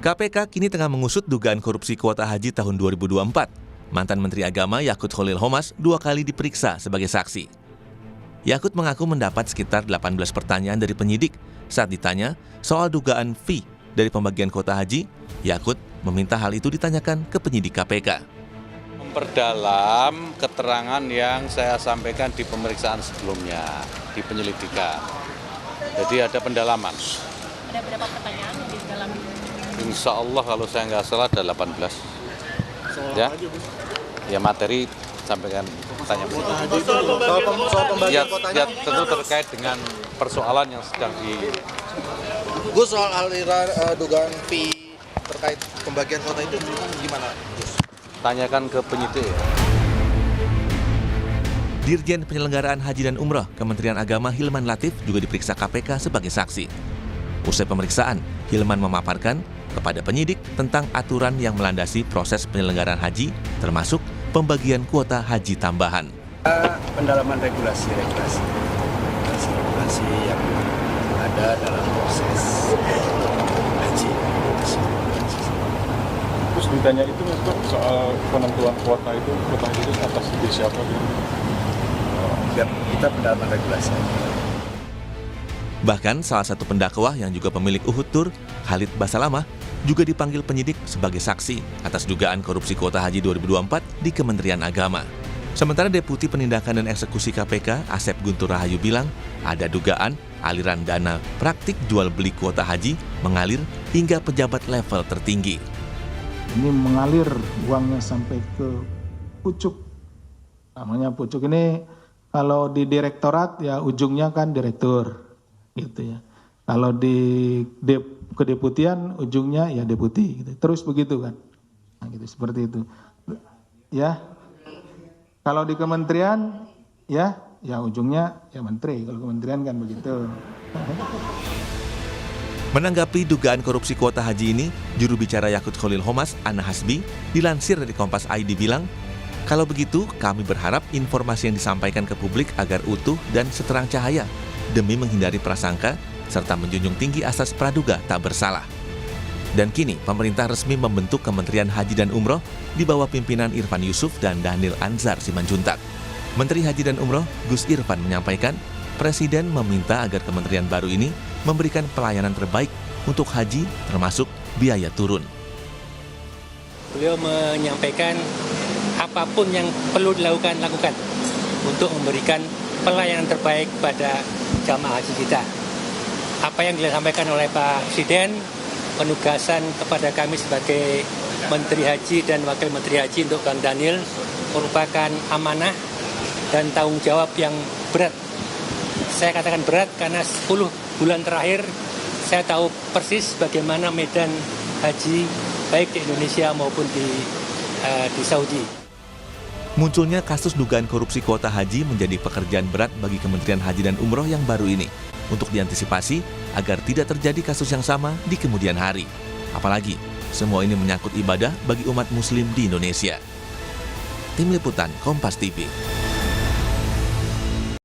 KPK kini tengah mengusut dugaan korupsi kuota haji tahun 2024. Mantan Menteri Agama Yakut Khalil Qomas 2 kali diperiksa sebagai saksi. Yakut mengaku mendapat sekitar 18 pertanyaan dari penyidik. Saat ditanya soal dugaan fee dari pembagian kuota haji, Yakut meminta hal itu ditanyakan ke penyidik KPK. Memperdalam keterangan yang saya sampaikan di pemeriksaan sebelumnya, di penyelidikan. Jadi ada pendalaman. Ada berapa pertanyaan yang didalami? Insya Allah kalau saya nggak salah ada 18. Ya materi sampaikan tanya. Soal pembagian kotanya. Ya tentu terkait dengan persoalan yang sedang Gus, soal aliran dugaan fee terkait pembagian kota itu gimana, Gus? ditanyakan ke penyidik. Dirjen Penyelenggaraan Haji dan Umroh Kementerian Agama Hilman Latif juga diperiksa KPK sebagai saksi. Usai pemeriksaan, Hilman memaparkan kepada penyidik tentang aturan yang melandasi proses penyelenggaraan haji, termasuk pembagian kuota haji tambahan. Pendalaman regulasi yang ada dalam proses haji. Terus ditanya itu untuk soal penentuan kuota haji itu atas ide siapa? Biar kita pendalaman regulasi. Bahkan salah satu pendakwah yang juga pemilik Uhud Tour, Khalid Basalamah, juga dipanggil penyidik sebagai saksi atas dugaan korupsi kuota haji 2024 di Kementerian Agama. Sementara Deputi Penindakan dan Eksekusi KPK, Asep Guntur Rahayu bilang, ada dugaan aliran dana praktik jual beli kuota haji mengalir hingga pejabat level tertinggi. Ini mengalir uangnya sampai ke pucuk. Namanya pucuk ini kalau di direktorat ya ujungnya kan direktur gitu ya. Kalau di kedeputian ujungnya ya deputi gitu. Terus begitu kan. Nah, gitu seperti itu. Ya. Kalau di kementerian ya ujungnya ya menteri. Kalau kementerian kan begitu. Menanggapi dugaan korupsi kuota haji ini, juru bicara Yakut Khalil Qomas, Ana Hasbi, dilansir dari Kompas ID bilang, kalau begitu kami berharap informasi yang disampaikan ke publik agar utuh dan seterang cahaya, demi menghindari prasangka, serta menjunjung tinggi asas praduga tak bersalah. Dan kini, pemerintah resmi membentuk Kementerian Haji dan Umroh di bawah pimpinan Irfan Yusuf dan Dhanil Anzar Simanjuntak. Menteri Haji dan Umroh, Gus Irfan menyampaikan, Presiden meminta agar kementerian baru ini memberikan pelayanan terbaik untuk haji termasuk biaya turun. Beliau menyampaikan apapun yang perlu lakukan untuk memberikan pelayanan terbaik pada jamaah haji kita. Apa yang disampaikan oleh Pak Presiden, penugasan kepada kami sebagai Menteri Haji dan Wakil Menteri Haji untuk Kang Dhanil merupakan amanah dan tanggung jawab yang berat. Saya katakan berat karena 10 bulan terakhir saya tahu persis bagaimana medan haji baik di Indonesia maupun di Saudi. Munculnya kasus dugaan korupsi kuota haji menjadi pekerjaan berat bagi Kementerian Haji dan Umroh yang baru ini untuk diantisipasi agar tidak terjadi kasus yang sama di kemudian hari. Apalagi semua ini menyangkut ibadah bagi umat muslim di Indonesia. Tim Liputan Kompas TV.